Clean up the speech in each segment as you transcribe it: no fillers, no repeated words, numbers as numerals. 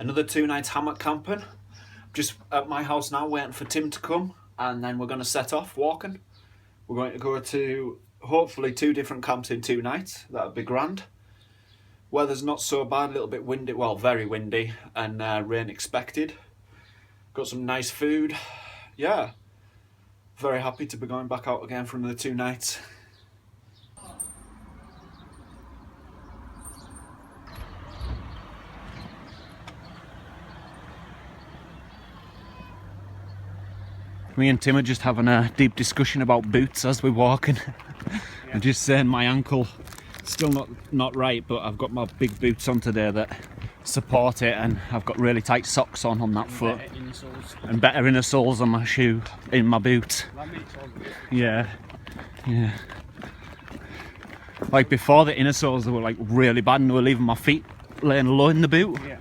Another 2 nights hammock camping. Just at my house now waiting for Tim to come, and then we're going to set off walking. We're going to go to hopefully 2 different camps in 2 nights. That would be grand. Weather's not so bad, a little bit windy, well, very windy, and rain expected. Got some nice food. Yeah, very happy to be going back out again for another 2 nights. Me and Tim are just having a deep discussion about boots as we're walking. I'm just saying my ankle still not right, but I've got my big boots on today that support it, and I've got really tight socks on that foot, and better inner soles on my shoe, in my boot. That makes all the difference. Yeah. Like before, the inner soles, they were like really bad and they were leaving my feet laying low in the boot. Yeah.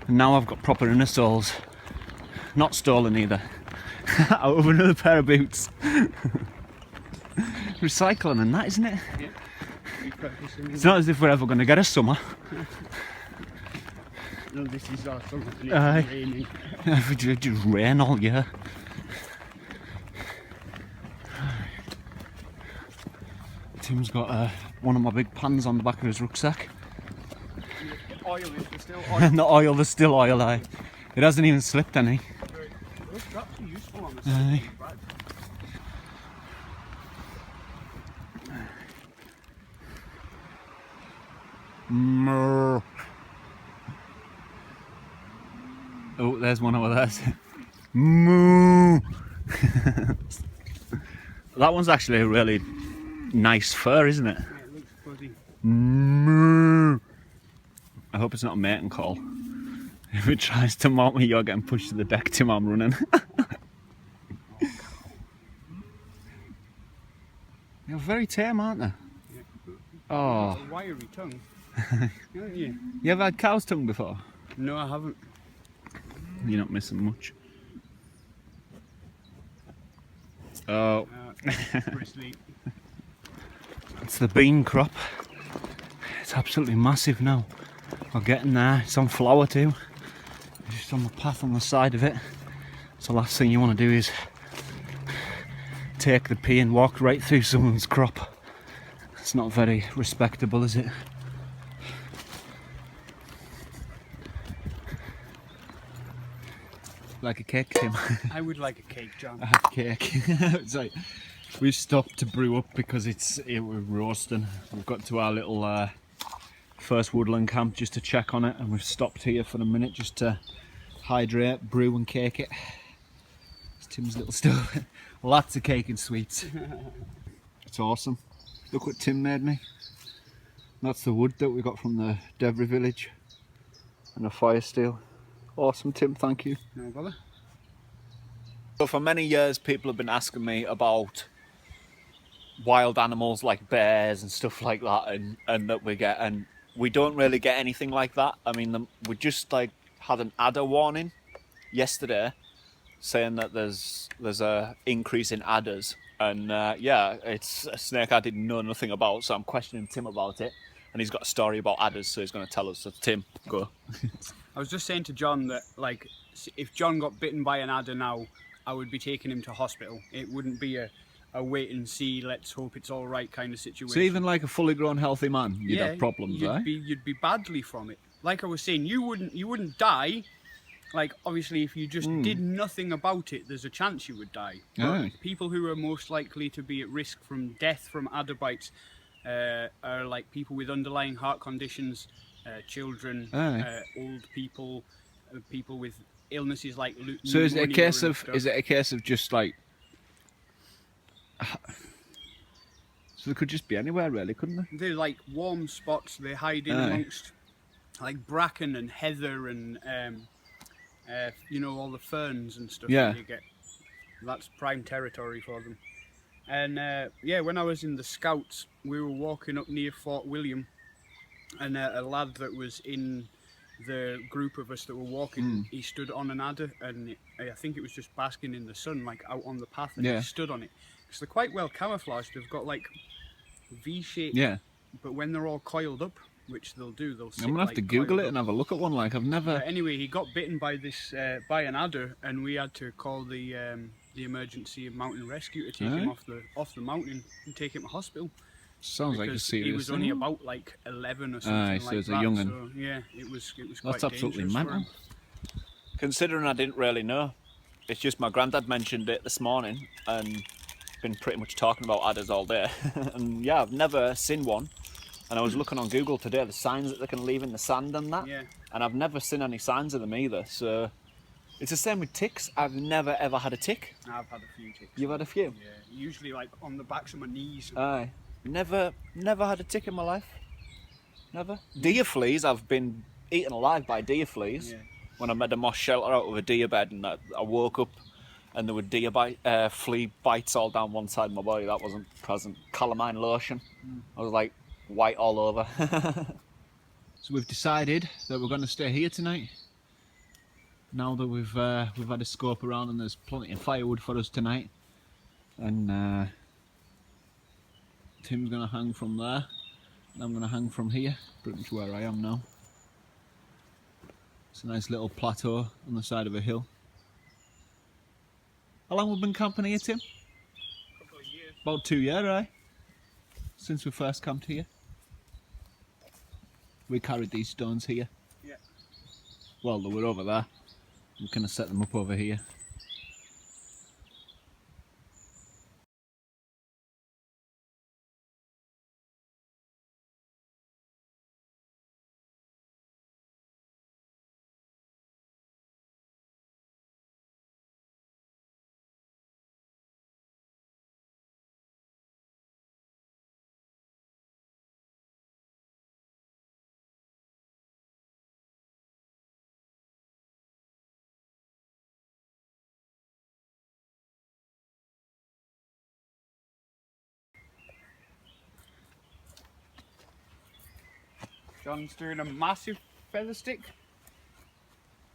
And now I've got proper inner soles. Not stolen either. Out of another pair of boots. Recycling and that, isn't it? Yeah. It's not as if we're ever going to get a summer. No, this is our summer, and it's raining. It just rain all year. Tim's got one of my big pans on the back of his rucksack. The oil is still oil. And the oil, there's still oil, aye. It hasn't even slipped any. Those straps are useful on the side of the bag. Oh, there's one over there. Moo. That one's actually a really nice fur, isn't it? Yeah, it looks fuzzy. Moo. I hope it's not a mating call. If it tries to mount me, you're getting pushed to the deck, Tim. I'm running. They're very tame, aren't they? Yeah. Oh. A wiry tongue. Haven't you? You ever had cow's tongue before? No, I haven't. You're not missing much. Oh. Bristly. It's the bean crop. It's absolutely massive now. We're getting there. It's on flower too. It's just on the path on the side of it. So the last thing you want to do is take the pea and walk right through someone's crop. It's not very respectable, is it? Like a cake, Tim. I would like a cake, John. I have cake. It's like we've stopped to brew up because we're roasting. We've got to our little first woodland camp just to check on it, and we've stopped here for a minute just to hydrate, brew and cake it. It's Tim's little stove. Lots of cake and sweets. It's awesome. Look what Tim made me. That's the wood that we got from the Devry village, and a fire steel. Awesome, Tim, thank you. No bother. So for many years people have been asking me about wild animals like bears and stuff like that, and that we get, and we don't really get anything like that. I mean, we just like had an adder warning yesterday saying that there's a increase in adders, and yeah, it's a snake I didn't know nothing about, so I'm questioning Tim about it, and he's got a story about adders, so he's going to tell us. So Tim, go. I was just saying to John that, like, if John got bitten by an adder now, I would be taking him to hospital. It wouldn't be a wait and see, let's hope it's all right kind of situation. So even like a fully grown healthy man, you'd have problems, right? You'd be badly from it. Like I was saying, you wouldn't die. Like, obviously, if you just did nothing about it, there's a chance you would die. But people who are most likely to be at risk from death from adder bites are like people with underlying heart conditions, children, old people, people with illnesses like pneumonia. So is it a case of just like? So they could just be anywhere, really, couldn't they? They're like warm spots. They hide in amongst like bracken and heather and you know, all the ferns and stuff that you get. That's prime territory for them. And yeah, when I was in the Scouts, we were walking up near Fort William, and a lad that was in the group of us that were walking, he stood on an adder, and I think it was just basking in the sun, like out on the path, and he stood on it. Because they're quite well camouflaged. They've got like V-shape, but when they're all coiled up, which they'll do. They'll sit, I'm gonna have to Google it and have a look at one. Like I've never. Anyway, he got bitten by this by an adder, and we had to call the emergency mountain rescue to take him off the mountain and take him to hospital. Sounds like a serious He was thing. only about like 11 or something so like it's that. a young'un. So yeah, it was quite That's absolutely dangerous for mental. him. Considering I didn't really know, it's just my granddad mentioned it this morning and been pretty much talking about adders all day. And yeah, I've never seen one. And I was looking on Google today, the signs that they can leave in the sand and that. Yeah. And I've never seen any signs of them either. So it's the same with ticks. I've never ever had a tick. I've had a few ticks. You've had a few? Yeah, usually like on the backs of my knees. Aye. Never had a tick in my life. Never. Deer fleas, I've been eaten alive by deer fleas. Yeah. When I made a moss shelter out of a deer bed and I woke up and there were flea bites all down one side of my body. That wasn't present. Calamine lotion. I was like white all over. So we've decided that we're going to stay here tonight. Now that we've had a scope around and there's plenty of firewood for us tonight. And Tim's going to hang from there. And I'm going to hang from here. Pretty much where I am now. It's a nice little plateau on the side of a hill. How long have we been camping here, Tim? A couple of years. About 2 years, right? Since we first camped here. We carried these stones here. Yeah. Well, they were over there. We kind of set them up over here. John's doing a massive feather stick.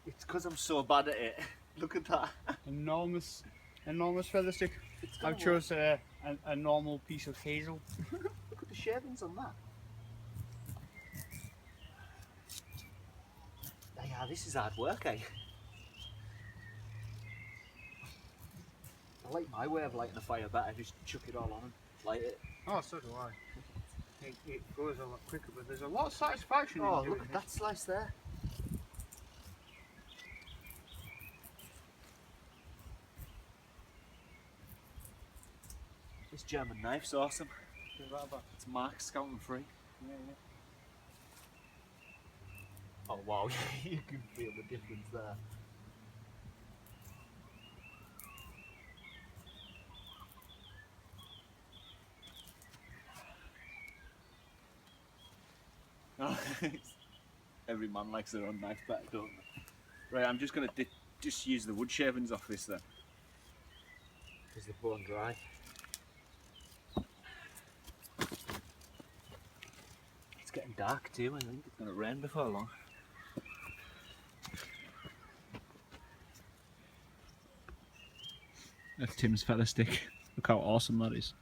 It's because I'm so bad at it. Look at that. Enormous feather stick. I've chose a normal piece of hazel. Look at the shavings on that. Yeah, this is hard work, eh? I like my way of lighting a fire better. Just chuck it all on and light it. Oh, so do I. It goes a lot quicker, but there's a lot of satisfaction Oh, in doing look at that slice there. This German knife's awesome. It's Mark Scout free. Yeah. Oh wow, you can feel the difference there. Every man likes their own knife better, don't they? Right, I'm just going to just use the wood shavings off this then. Because they're bone dry. It's getting dark too, I think it's going to rain before long. That's Tim's feather stick. Look how awesome that is.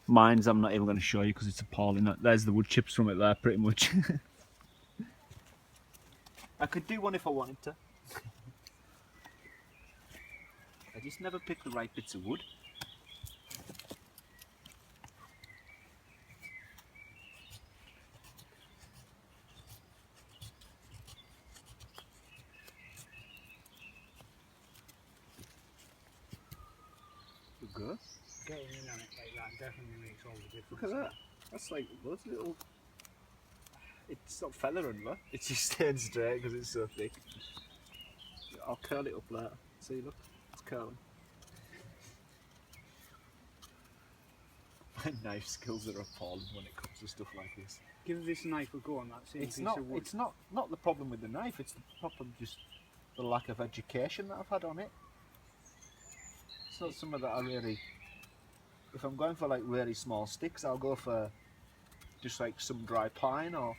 Mine's I'm not even going to show you because it's appalling. There's the wood chips from it there, pretty much. I could do one if I wanted to. I just never pick the right bits of wood. Good. Getting in on it like that definitely makes all the difference. Look at that. That's like loads of little. It's not feathering, look. It's just staying straight because it's so thick. I'll curl it up later. See, look, it's curling. My knife skills are appalling when it comes to stuff like this. Give this knife a go on that same piece of wood. It's not the problem with the knife. It's the problem just the lack of education that I've had on it. It's not something that I really. If I'm going for like really small sticks, I'll go for just like some dry pine or,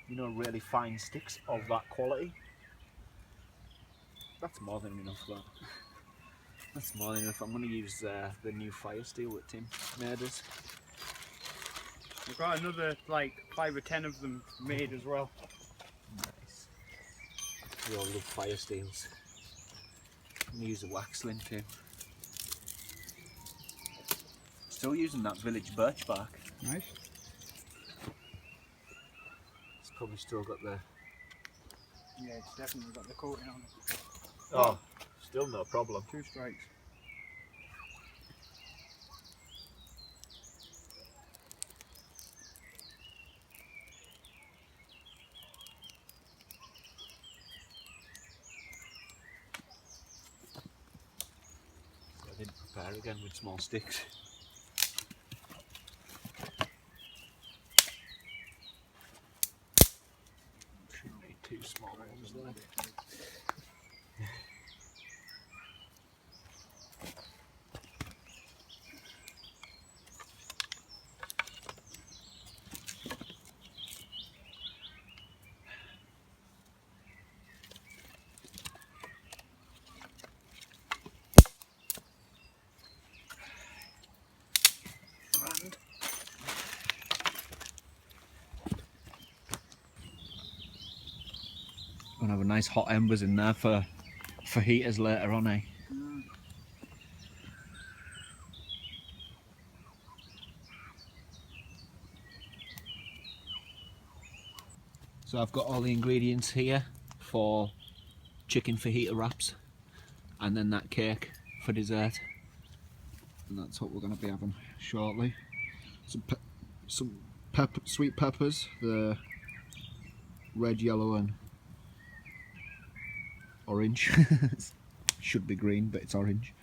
you know, really fine sticks of that quality. That's more than enough, that. That's more than enough. I'm going to use the new fire steel that Tim made us. We've got another like 5 or 10 of them made as well. Nice. We all love fire steels. I'm gonna use a wax lint too. Still using that village birch bark. Nice. It's probably still got the... Yeah, it's definitely got the coating on it. Oh, still no problem. 2 strikes. I didn't prepare again with small sticks. Shouldn't need 2 small ones there. Grand. Gonna have a nice hot embers in there for heaters later on, eh? So I've got all the ingredients here for chicken fajita wraps, and then that cake for dessert, and that's what we're going to be having shortly. Some sweet peppers, the red, yellow and orange. Should be green, but it's orange.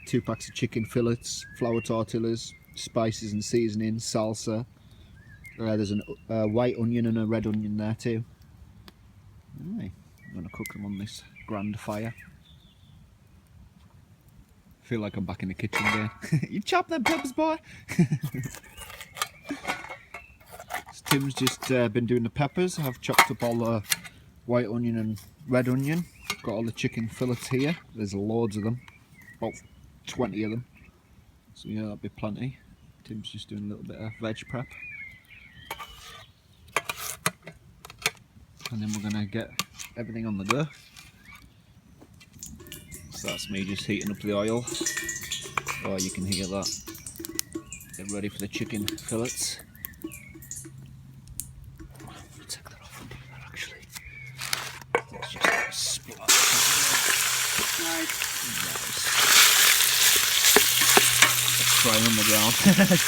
2 packs of chicken fillets, flour tortillas, spices and seasoning, salsa. There's a white onion and a red onion there too. Right, I'm going to cook them on this grand fire. Feel like I'm back in the kitchen there. You chop them peppers, boy! Tim's just been doing the peppers. I've chopped up all the white onion and red onion. Got all the chicken fillets here. There's loads of them, about 20 of them. So yeah, that'll be plenty. Tim's just doing a little bit of veg prep. And then we're going to get everything on the go. So that's me just heating up the oil. Oh, you can hear that. Get ready for the chicken fillets. I'm going to take that off and do that actually. Let's just splash it. Nice. Let's try on the ground.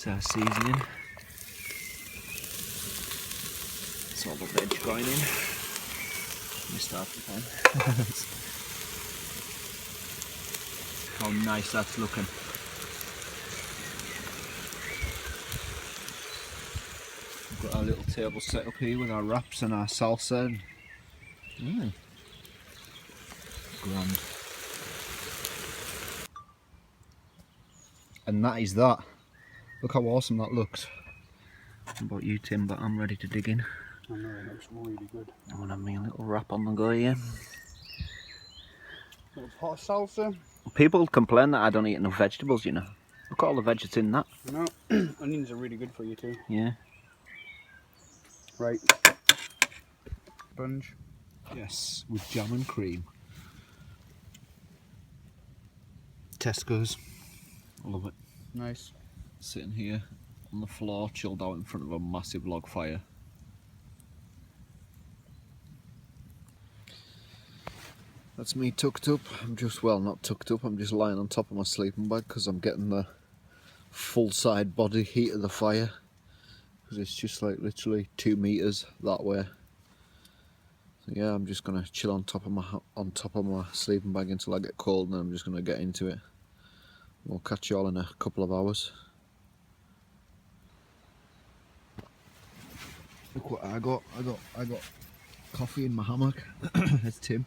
Our seasoning. It's all the veg going in. Missed half the pan. How nice that's looking. We've got our little table set up here with our wraps and our salsa. Grand. And that is that. Look how awesome that looks. What about you, Tim? But I'm ready to dig in. I know, it looks really good. I want to have me a little wrap on the go here. Little pot of salsa. People complain that I don't eat enough vegetables, you know. Look at all the veg that's in that. No, onions are really good for you too. Yeah. Right. Sponge. Yes, with jam and cream. Tesco's. I love it. Nice. Sitting here on the floor, chilled out in front of a massive log fire. That's me tucked up. I'm just, well, not tucked up, I'm just lying on top of my sleeping bag because I'm getting the full side body heat of the fire. Because it's just like literally 2 meters that way. So yeah, I'm just gonna chill on top of my sleeping bag until I get cold, and then I'm just gonna get into it. We'll catch you all in a couple of hours. Look what I got. I got coffee in my hammock. That's Tim.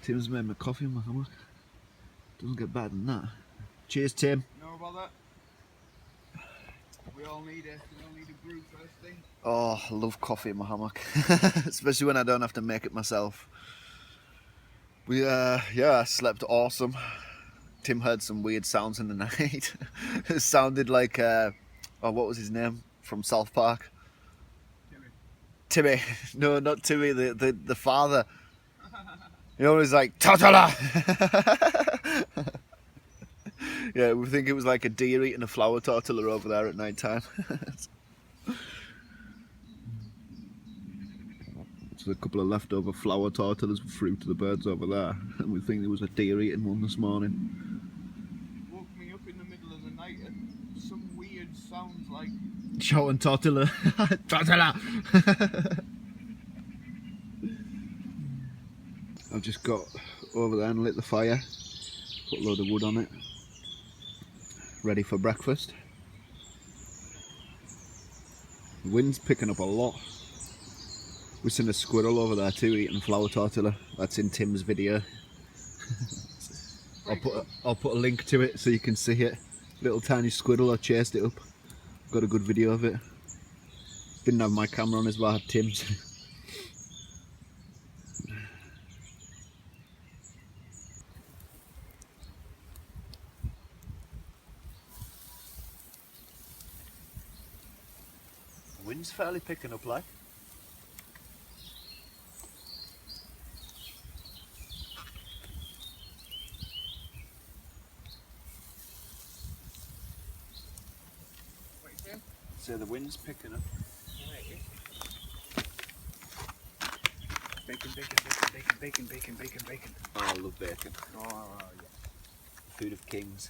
Tim's made me coffee in my hammock. Doesn't get better than that. Cheers, Tim. Know about that? We all need a brew first thing. Oh, I love coffee in my hammock, especially when I don't have to make it myself. I slept awesome. Tim heard some weird sounds in the night. It sounded like, what was his name from South Park? Timmy. No, not Timmy. The father. He always like Totala. Yeah, we think it was like a deer eating a flower tortilla over there at night time. So a couple of leftover flower tortillas with fruit to the birds over there, and we think there was a deer eating one this morning. Woke me up in the middle of the night and some weird sounds like Shouting tortilla. Tortilla! I've just got over there and lit the fire, put a load of wood on it, ready for breakfast. The wind's picking up a lot. We've seen a squirrel over there too eating flour tortilla. That's in Tim's video. I'll put a link to it so you can see it. Little tiny squirrel, I chased it up. Got a good video of it. Didn't have my camera on as well, I had Tim's. The wind's fairly picking up like. So the wind's picking up. bacon, bacon, bacon, bacon, bacon, bacon. Oh, I love bacon. Oh, yeah. Food of kings.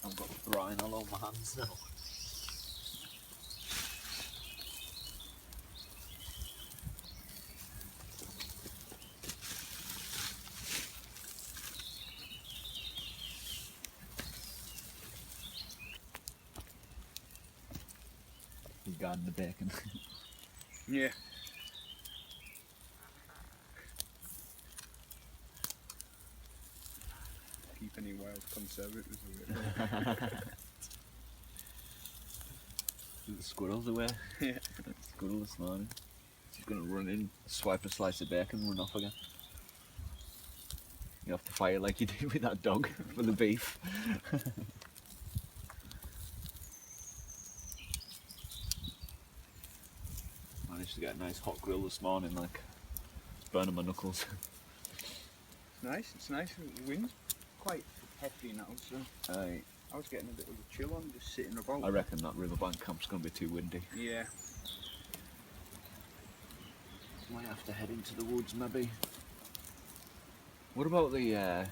I've got brine all over my hands now. Regarding the bacon. Yeah. Keep any wild conservatives away. The squirrel's away. Yeah. Squirrel this morning. She's going to run in, swipe a slice of bacon, run off again. You have to fight like you did with that dog for the beef. Managed to get a nice hot grill this morning, like it's burning my knuckles. It's nice. The wind's quite hefty now, so I was getting a bit of a chill on just sitting about. I reckon that riverbank camp's going to be too windy. Yeah. Might have to head into the woods maybe. What about the I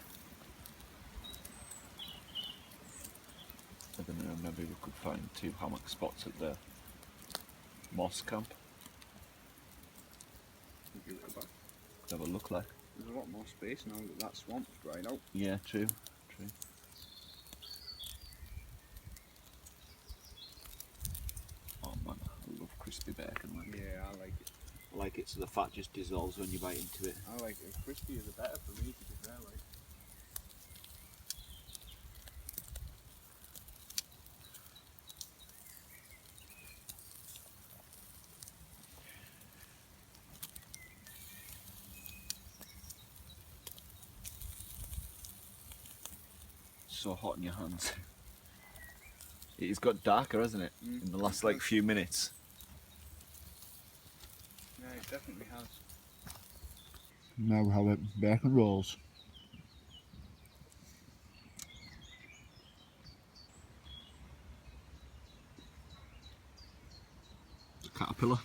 don't know, maybe we could find 2 hammock spots at the moss camp. Give it a back. Could have a look like. There's a lot more space now that that swamp's dried out. Yeah, true. Oh man, I love crispy bacon. Like. Yeah, I like it. I like it so the fat just dissolves when you bite into it. I like it. Crispier the better for me, to be fair, like. So hot in your hands. It's got darker, hasn't it? In the last like few minutes. Yeah, it definitely has. Now we have it bacon rolls. It's a caterpillar.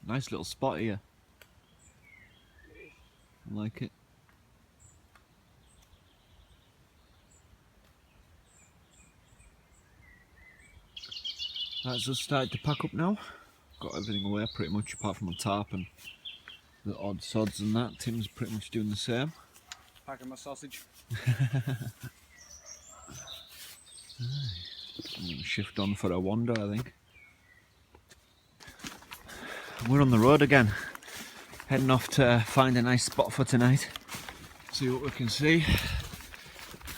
Nice little spot here. I like it. That's us started to pack up now. got everything away pretty much apart from a tarp and the odd sods and that. Tim's pretty much doing the same. Packing my sausage. I'm going to shift on for a wander, I think. We're on the road again, heading off to find a nice spot for tonight. See what we can see.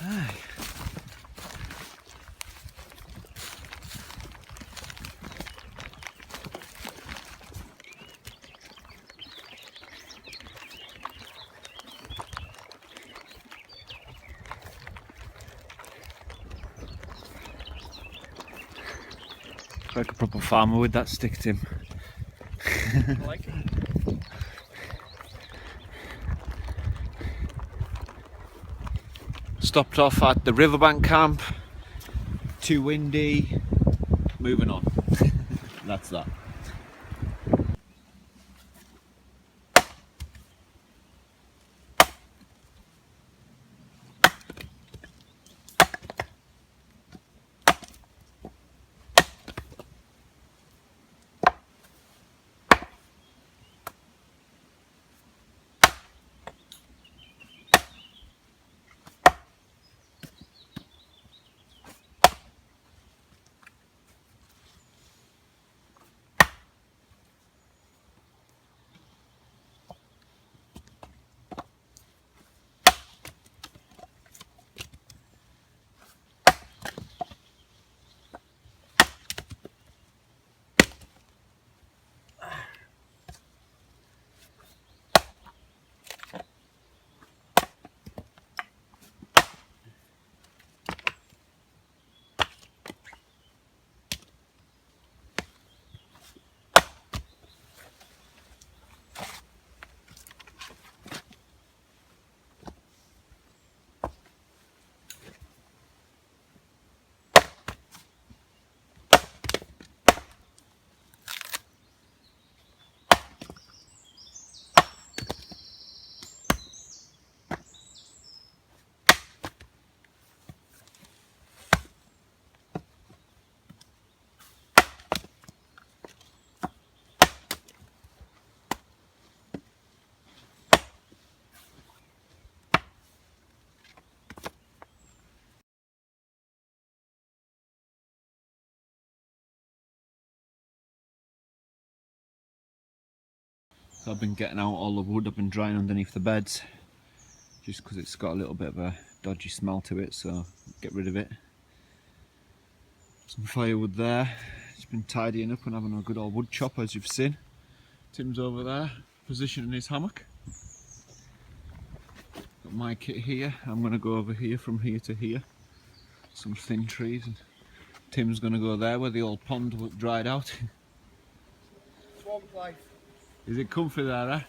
Aye. Like a proper farmer with that stick, Tim. I like it. Stopped off at the riverbank camp. Too windy. Moving on. That's that. So I've been getting out all the wood I've been drying underneath the beds just because it's got a little bit of a dodgy smell to it, so get rid of it. Some firewood there. It's been tidying up and having a good old wood chop, as you've seen. Tim's over there positioning his hammock. Got my kit here. I'm going to go over here from here to here. Some thin trees, and Tim's going to go there where the old pond dried out. Swamp life. Is it comfy there, eh?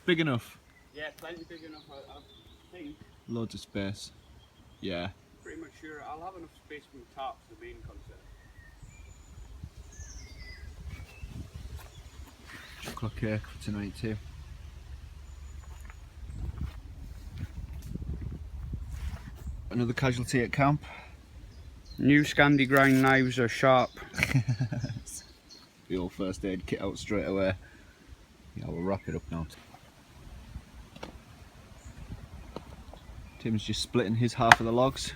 Big enough? Yeah, plenty big enough, I think. Loads of space. Yeah. Pretty much sure I'll have enough space for the tarps, the main concern. Chocolate cake for tonight too. Another casualty at camp. New Scandi grind knives are sharp. The old first aid kit out straight away. Yeah, we'll wrap it up now. Tim's just splitting his half of the logs.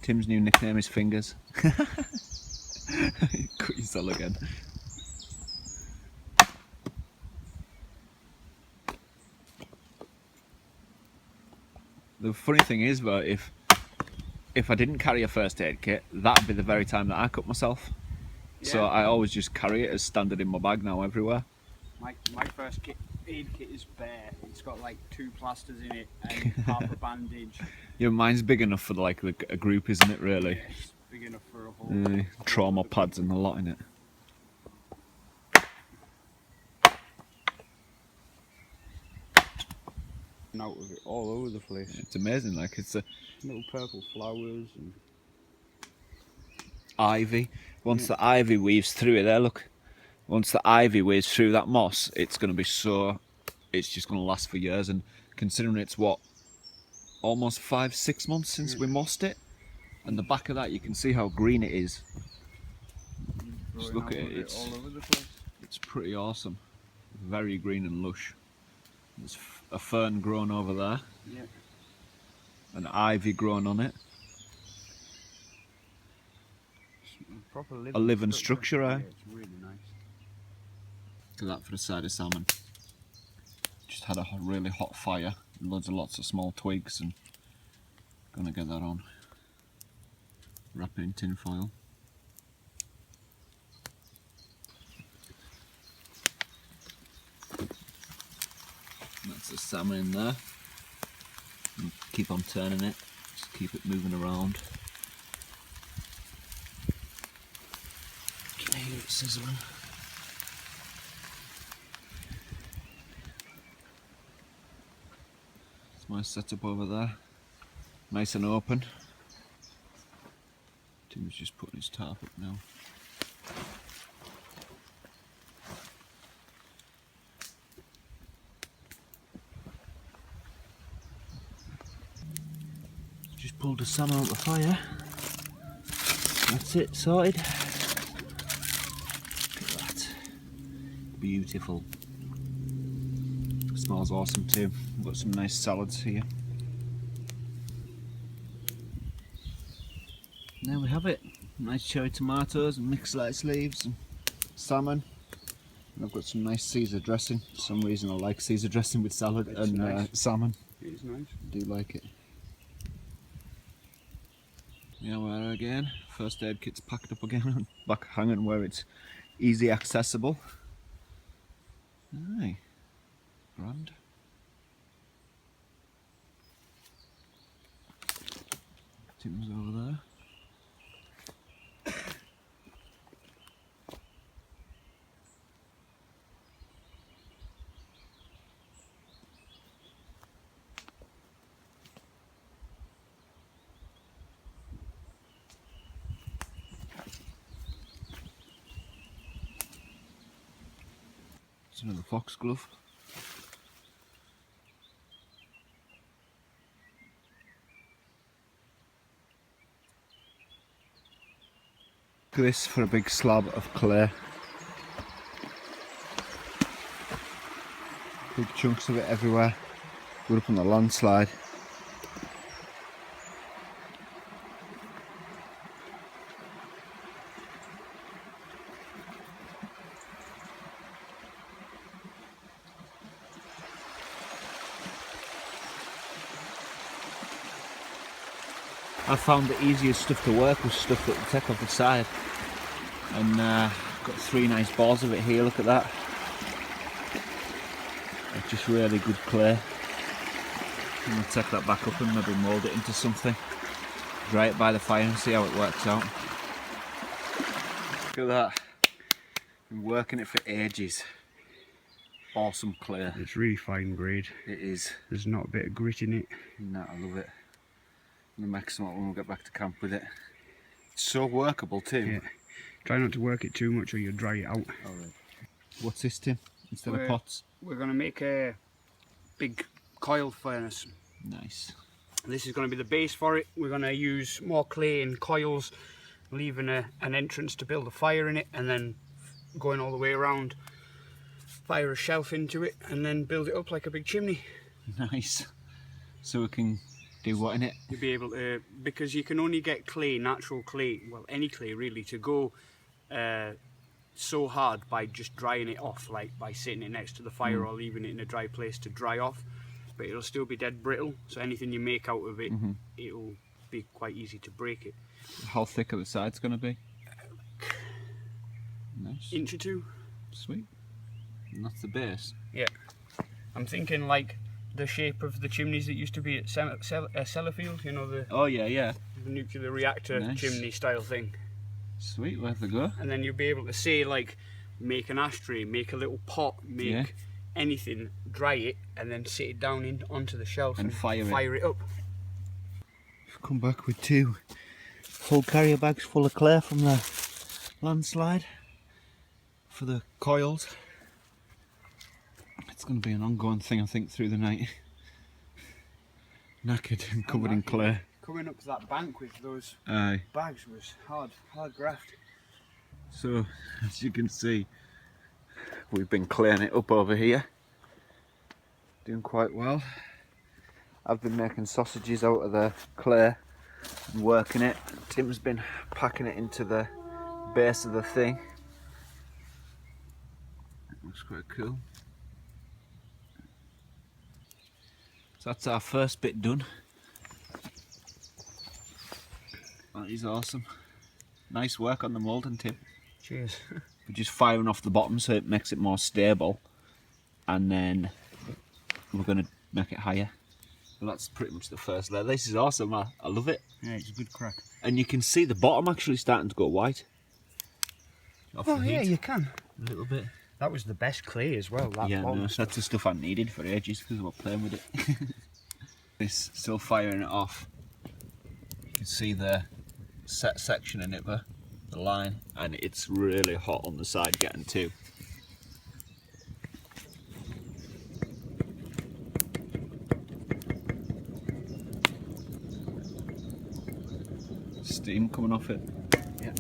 Tim's new nickname is Fingers. Cut yourself again. The funny thing is, though, if I didn't carry a first aid kit, that'd be the very time that I cut myself. Yeah. So I always just carry it as standard in my bag now everywhere. My first aid kit is bare. It's got like 2 plasters in it and half a bandage. Yeah, mine's big enough for like a group, isn't it? Really. Yeah, it's big enough for a whole. Trauma pads and a lot in it. Out of it all over the place. It's amazing. Like it's a little purple flowers and ivy. Once the ivy weaves through it, there. Look. Once the ivy weaves through that moss, it's going to be so. It's just going to last for years. And considering it's what, almost 5-6 months since we mossed it, and the back of that, you can see how green it is. Just look at it, it's all over the place. It's pretty awesome. Very green and lush. There's a fern growing over there. Yeah. An ivy growing on it. Proper A living structure, eh? Yeah, it's really nice. Look at that for the side of salmon. Just had a really hot fire. Lots of small twigs, and gonna get that on. Wrap it in tin foil. That's the salmon in there. And keep on turning it, just keep it moving around. Can you hear it sizzling? It's my setup over there. Nice and open. Tim's just putting his tarp up now. Just pulled the salmon out the fire. That's it, sorted. Look at that. Beautiful. Smells awesome too. We've got some nice salads here. There we have it. Nice cherry tomatoes and mixed lettuce leaves and salmon. And I've got some nice Caesar dressing. For some reason I like Caesar dressing with salad and nice. Salmon. It's nice. I do like it. Yeah, we're again. First aid kit's packed up again, back hanging where it's easy accessible. Aye, grand. Tim's over there. It's another foxglove. Look at this for a big slab of clay. Big chunks of it everywhere. We're up on the landslide. I found the easiest stuff to work was stuff that would take off the side, and got 3 nice balls of it here. Look at that. It's just really good clay. I'm going to take that back up and maybe mould it into something. Dry it by the fire and see how it works out. Look at that. Been working it for ages. Awesome clay. It's really fine grade. It is. There's not a bit of grit in it. No, I love it. I'm going to make some up when we get back to camp with it. It's so workable too. Yeah. Try not to work it too much or you'll dry it out. Alright. What's this, Tim? Instead of pots? We're going to make a big coil furnace. Nice. This is going to be the base for it. We're going to use more clay and coils, leaving an entrance to build a fire in it, and then going all the way around, fire a shelf into it, and then build it up like a big chimney. Nice. So we can do what in it? You'll be able to, because you can only get clay, natural clay, well any clay really, to go so hard by just drying it off, like by sitting it next to the fire or leaving it in a dry place to dry off. But it'll still be dead brittle, so anything you make out of it, it'll be quite easy to break it. How thick are the sides going to be? Nice. Inch or 2. Sweet. And that's the base? Yeah. I'm thinking like the shape of the chimneys that used to be at Sellafield, you know, the nuclear reactor chimney style thing. Sweet, we'll have to go. And then you'll be able to say like, make an ashtray, make a little pot, make anything, dry it, and then sit it down onto the shelf and fire it up. We've come back with 2 full carrier bags full of clay from the landslide for the coils. It's going to be an ongoing thing, I think, through the night. Knackered and covered in clay. Coming up that bank with those Aye. bags was hard graft. So, as you can see, we've been clearing it up over here. Doing quite well. I've been making sausages out of the clay and working it. Tim's been packing it into the base of the thing. Looks quite cool. So that's our first bit done. That is awesome. Nice work on the moulding, Tim. Cheers. We're just firing off the bottom so it makes it more stable, and then we're going to make it higher. Well, that's pretty much the first layer. This is awesome, I love it. Yeah, it's a good crack. And you can see the bottom actually starting to go white. Off the yeah, heat. you can. A little bit. That was the best clay as well. That Yeah, no, that's the stuff I needed for ages because I was playing with it. It's still firing it off. You can see the set section in it there, the line, and it's really hot on the side getting to. Steam coming off it. Yeah.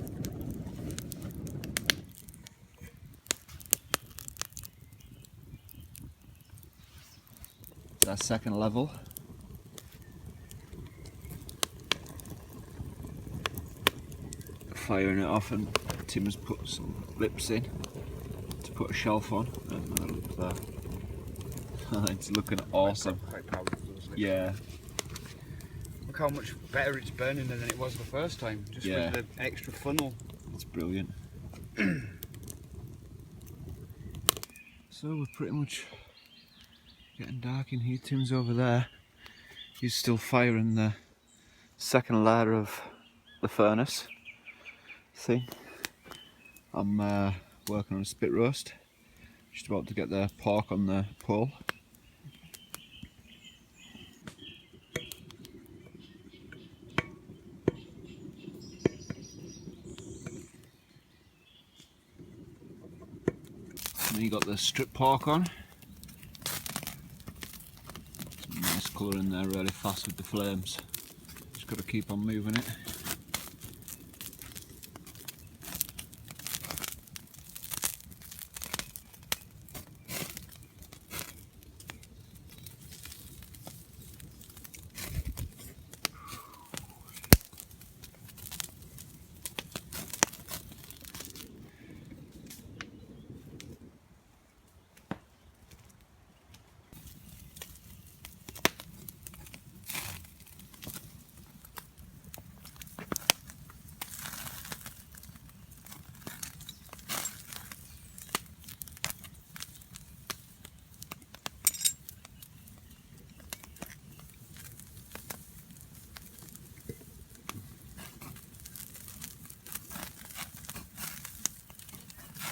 It's our second level. Firing it off, and Tim's put some lips in to put a shelf on. And another lip there. It's looking awesome. Quite proud of those lips. Yeah. Look how much better it's burning than it was the first time. Just Yeah. with the extra funnel. It's brilliant. So we're pretty much getting dark in here. Tim's over there. He's still firing the second layer of the furnace thing. I'm working on a spit roast. Just about to get the pork on the pole. And then you got the strip pork on. Some nice colour in there really fast with the flames. Just got to keep on moving it.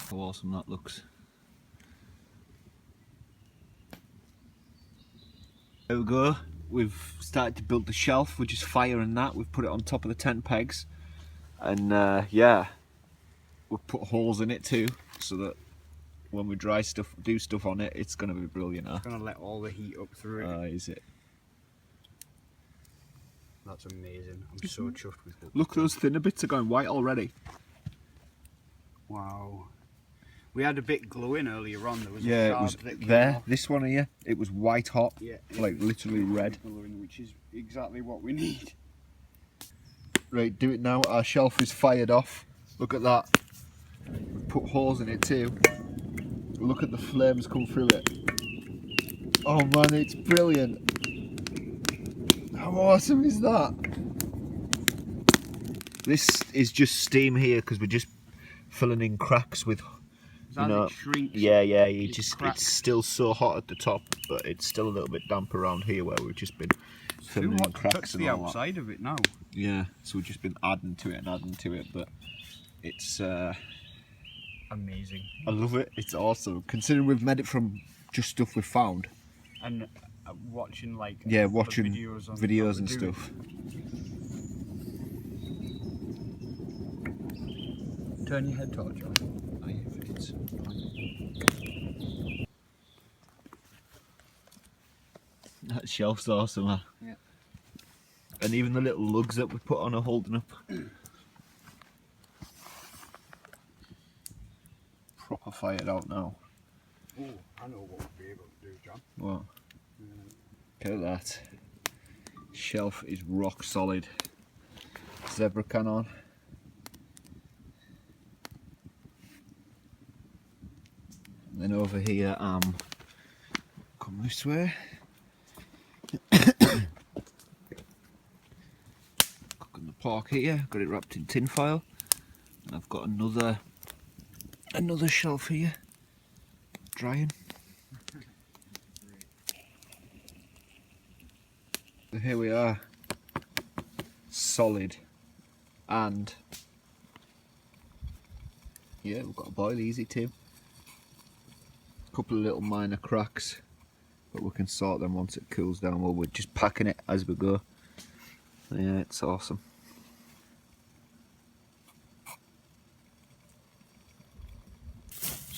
How awesome that looks. There we go. We've started to build the shelf. We're just firing that. We've put it on top of the tent pegs, and yeah, we've put holes in it too, so that when we do stuff on it, it's going to be brilliant. Huh? It's going to let all the heat up through it. Is it? That's amazing. I'm so chuffed with it. Look, those thinner bits are going white already. Wow. We had a bit glowing earlier on. There was Yeah, a it shard was that came there. off. This one here, it was white hot. Yeah, like it was literally red. glowing, which is exactly what we need. Right, do it now. Our shelf is fired off. Look at that. We've put holes in it too. Look at the flames come through it. Oh man, it's brilliant. How awesome is that? This is just steam here because we're just filling in cracks with, you know, It shrinks. yeah, It cracks. it's still so hot at the top, but it's still a little bit damp around here where we've just been filling in Too hot to cracks touch and the all that. outside of it now. Yeah, so we've just been adding to it, but it's Amazing. I love it. It's awesome. Considering we've made it from just stuff we've found. And watching like Yeah, the watching videos, on videos how and to do it. stuff. Turn your head torch on. That shelf's awesome, huh? Yeah. And even the little lugs that we put on are holding up. proper fired out now. Oh, I know what we'll be able to do, John. What? Look at that. Shelf is rock solid. Zebra can on. And then over here, come this way. Cooking the pork here. Got it wrapped in tin foil. And I've got another shelf here, drying. So here we are, solid, and yeah, we've got a boil easy too. A couple of little minor cracks, but we can sort them once it cools down. Well, we're just packing it as we go. Yeah, it's awesome.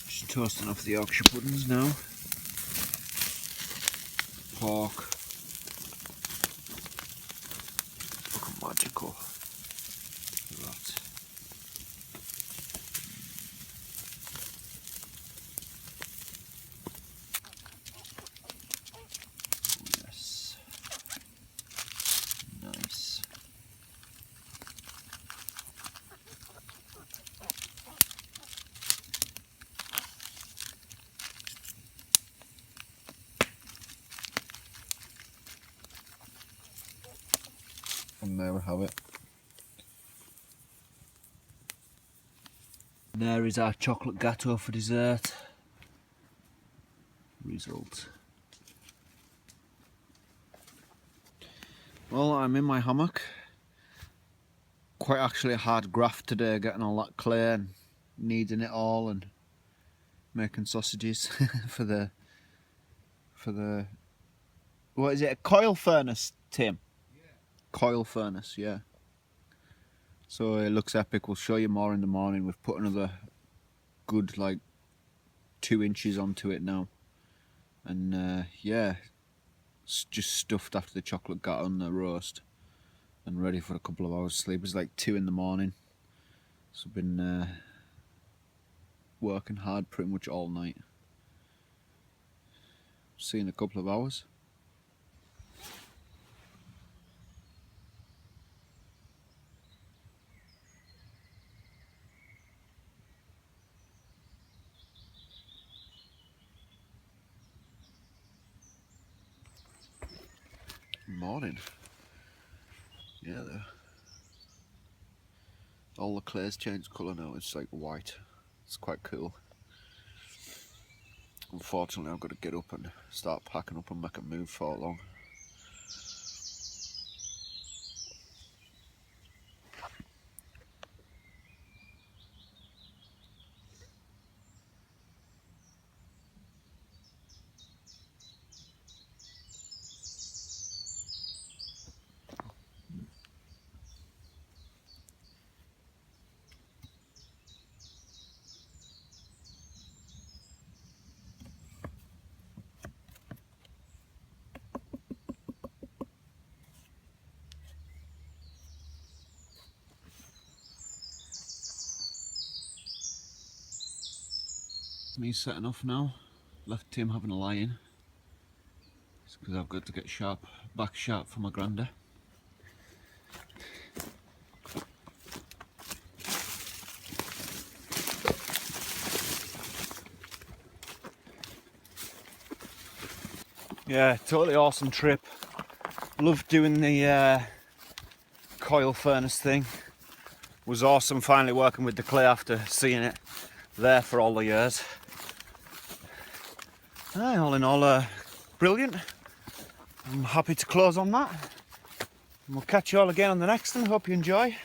Just toasting off the Yorkshire puddings now. Pork. Looking magical. Look at that. Yes. Nice. And there we have it. And there is our chocolate gateau for dessert. Result. Well, I'm in my hammock. Quite actually a hard graft today, getting all that clay and kneading it all and making sausages for the what is it, a coil furnace, Tim? Coil furnace, yeah. So it looks epic. We'll show you more in the morning. We've put another good like 2 inches onto it now, and yeah, it's just stuffed after the chocolate got on the roast and ready for a couple of hours sleep. It's like 2 in the morning, so I've been working hard pretty much all night. See you in a couple of hours. Morning. Yeah, all the clay's changed colour now. It's like white. It's quite cool. Unfortunately, I've got to get up and start packing up and make a move for long. Me setting off now. Left Tim having a lie in. It's because I've got to get back sharp for my granda. Yeah, totally awesome trip. Loved doing the coil furnace thing. Was awesome finally working with the clay after seeing it there for all the years. All in all, brilliant. I'm happy to close on that. And we'll catch you all again on the next one. Hope you enjoy.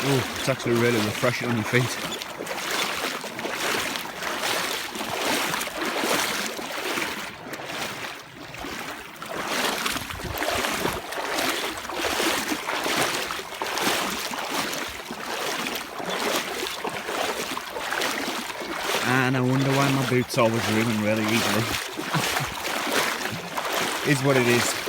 Oh, it's actually really refreshing on your feet. My boots always ruin really easily. Is what it is.